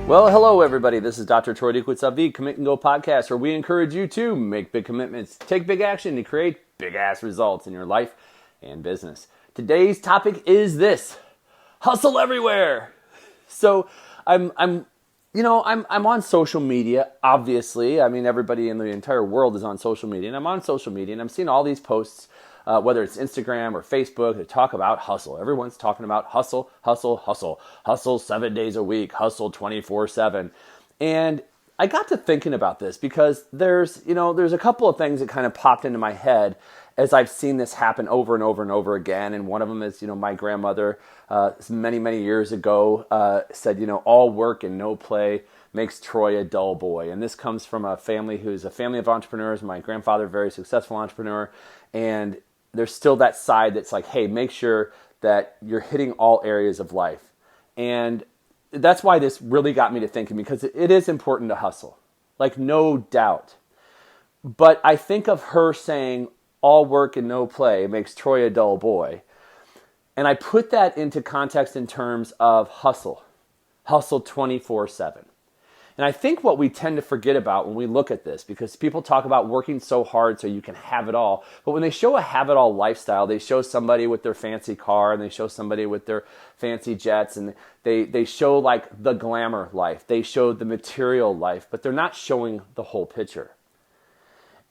Well, hello everybody. This is Dr. Troy Dukowitz of the Commit and Go podcast, where we encourage you to make big commitments, take big action to create big ass results in your life and business. Today's topic is this: hustle everywhere. So I'm on social media, obviously. I mean, everybody in the entire world is on social media, and I'm on social media, and I'm seeing all these posts, whether it's Instagram or Facebook, that talk about hustle. Everyone's talking about hustle, hustle, hustle, hustle 7 days a week, hustle 24/7. And I got to thinking about this because there's a couple of things that kind of popped into my head as I've seen this happen over and over and over again. And one of them is, my grandmother many, many years ago said, all work and no play makes Troy a dull boy. And this comes from a family who's a family of entrepreneurs. My grandfather, very successful entrepreneur. And there's still that side that's like, hey, make sure that you're hitting all areas of life. And that's why this really got me to thinking, because it is important to hustle, like no doubt. But I think of her saying all work and no play makes Troy a dull boy. And I put that into context in terms of hustle 24/7. And I think what we tend to forget about when we look at this, because people talk about working so hard so you can have it all, but when they show a have it all lifestyle, they show somebody with their fancy car and they show somebody with their fancy jets, and they show like the glamour life. They show the material life, but they're not showing the whole picture.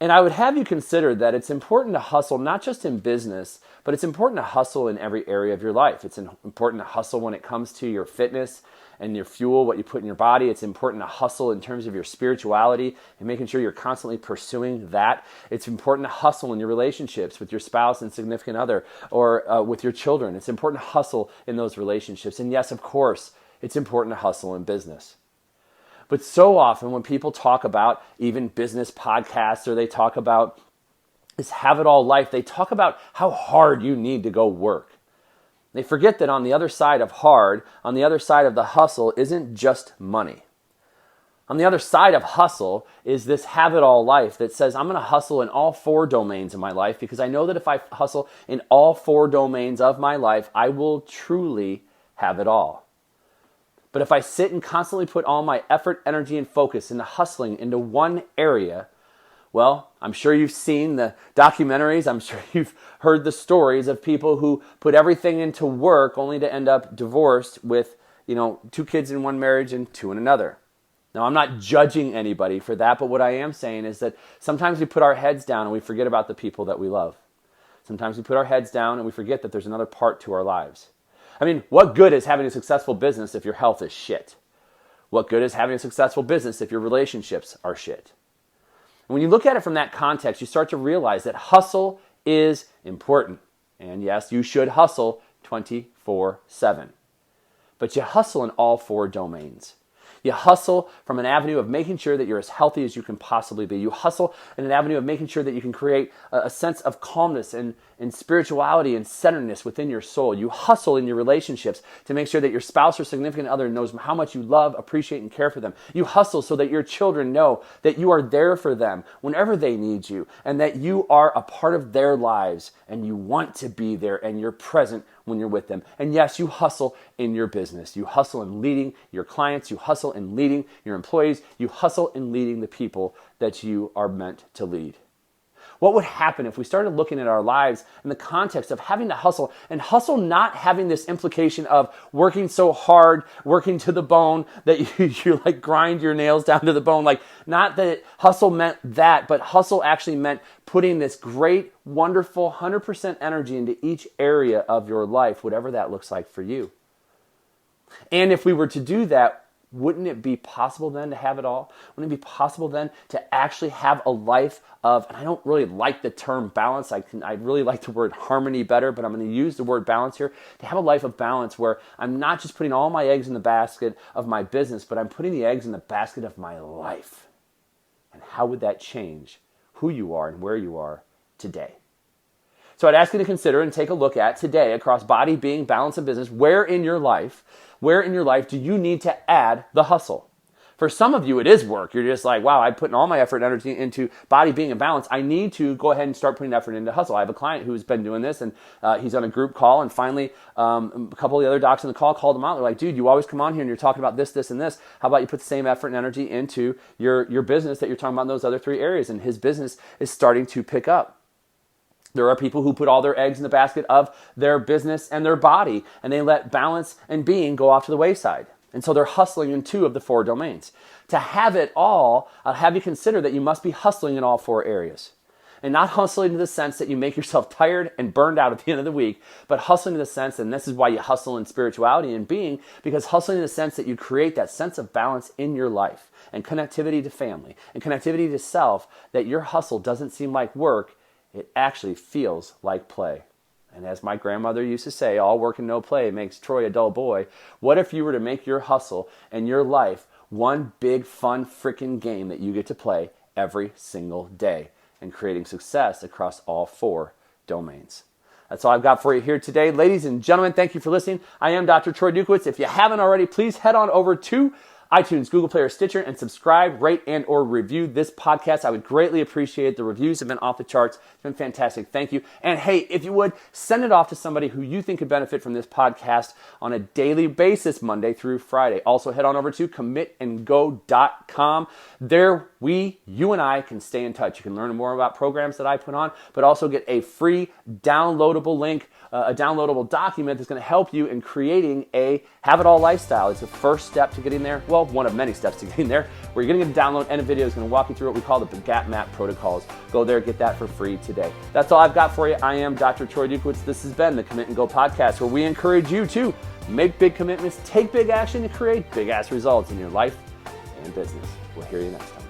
And I would have you consider that it's important to hustle, not just in business, but it's important to hustle in every area of your life. It's important to hustle when it comes to your fitness and your fuel, what you put in your body. It's important to hustle in terms of your spirituality and making sure you're constantly pursuing that. It's important to hustle in your relationships with your spouse and significant other, or with your children. It's important to hustle in those relationships. And yes, of course, it's important to hustle in business. But so often when people talk about even business podcasts, or they talk about this have-it-all life, they talk about how hard you need to go work. They forget that on the other side of hard, on the other side of the hustle, isn't just money. On the other side of hustle is this have-it-all life that says, I'm going to hustle in all 4 domains of my life, because I know that if I hustle in all 4 domains of my life, I will truly have it all. But if I sit and constantly put all my effort, energy, and focus into hustling into one area, well, I'm sure you've seen the documentaries. I'm sure you've heard the stories of people who put everything into work only to end up divorced with, 2 kids in one marriage and 2 in another. Now, I'm not judging anybody for that, but what I am saying is that sometimes we put our heads down and we forget about the people that we love. Sometimes we put our heads down and we forget that there's another part to our lives. I mean, what good is having a successful business if your health is shit? What good is having a successful business if your relationships are shit? And when you look at it from that context, you start to realize that hustle is important. And yes, you should hustle 24/7. But you hustle in all 4 domains. You hustle from an avenue of making sure that you're as healthy as you can possibly be. You hustle in an avenue of making sure that you can create a sense of calmness and spirituality and centeredness within your soul. You hustle in your relationships to make sure that your spouse or significant other knows how much you love, appreciate, and care for them. You hustle so that your children know that you are there for them whenever they need you, and that you are a part of their lives, and you want to be there, and you're present when you're with them. And yes, you hustle in your business. You hustle in leading your clients. You hustle in leading your employees. You hustle in leading the people that you are meant to lead. What would happen if we started looking at our lives in the context of having to hustle, and hustle not having this implication of working so hard, working to the bone that you like grind your nails down to the bone? Like, not that hustle meant that, but hustle actually meant putting this great, wonderful 100% energy into each area of your life, whatever that looks like for you. And if we were to do that, wouldn't it be possible then to have it all? Wouldn't it be possible then to actually have a life of, and I don't really like the term balance, I really like the word harmony better, but I'm going to use the word balance here, to have a life of balance where I'm not just putting all my eggs in the basket of my business, but I'm putting the eggs in the basket of my life. And how would that change who you are and where you are today? So I'd ask you to consider and take a look at today, across body, being, balance, and business, where in your life do you need to add the hustle? For some of you, it is work. You're just like, wow, I'm putting all my effort and energy into body being in balance. I need to go ahead and start putting effort into hustle. I have a client who's been doing this, and he's on a group call, and finally a couple of the other docs on the call called him out. They're like, dude, you always come on here and you're talking about this, this, and this. How about you put the same effort and energy into your business that you're talking about in those other 3 areas? And his business is starting to pick up. There are people who put all their eggs in the basket of their business and their body, and they let balance and being go off to the wayside. And so they're hustling in 2 of the 4 domains. To have it all, I'll have you consider that you must be hustling in all 4 areas. And not hustling in the sense that you make yourself tired and burned out at the end of the week, but hustling in the sense, and this is why you hustle in spirituality and being, because hustling in the sense that you create that sense of balance in your life and connectivity to family and connectivity to self, that your hustle doesn't seem like work, it actually feels like play. And as my grandmother used to say, all work and no play makes Troy a dull boy. What if you were to make your hustle and your life one big fun freaking game that you get to play every single day and creating success across all 4 domains? That's all I've got for you here today. Ladies and gentlemen, thank you for listening. I am Dr. Troy Dukowitz. If you haven't already, please head on over to iTunes, Google Play, or Stitcher, and subscribe, rate, and or review this podcast. I would greatly appreciate it. The reviews have been off the charts. It's been fantastic. Thank you. And hey, if you would, send it off to somebody who you think could benefit from this podcast on a daily basis, Monday through Friday. Also, head on over to commitandgo.com. There, you and I can stay in touch. You can learn more about programs that I put on, but also get a free downloadable link, a downloadable document that's going to help you in creating a have-it-all lifestyle. It's the first step to getting there. Well, one of many steps to getting there, where you're going to get a download and a video that's going to walk you through what we call the gap map protocols. Go there, get that for free today. That's all I've got for you. I am Dr. Troy Dukowitz. This has been the Commit and Go podcast, where we encourage you to make big commitments, take big action, and create big-ass results in your life and business. We'll hear you next time.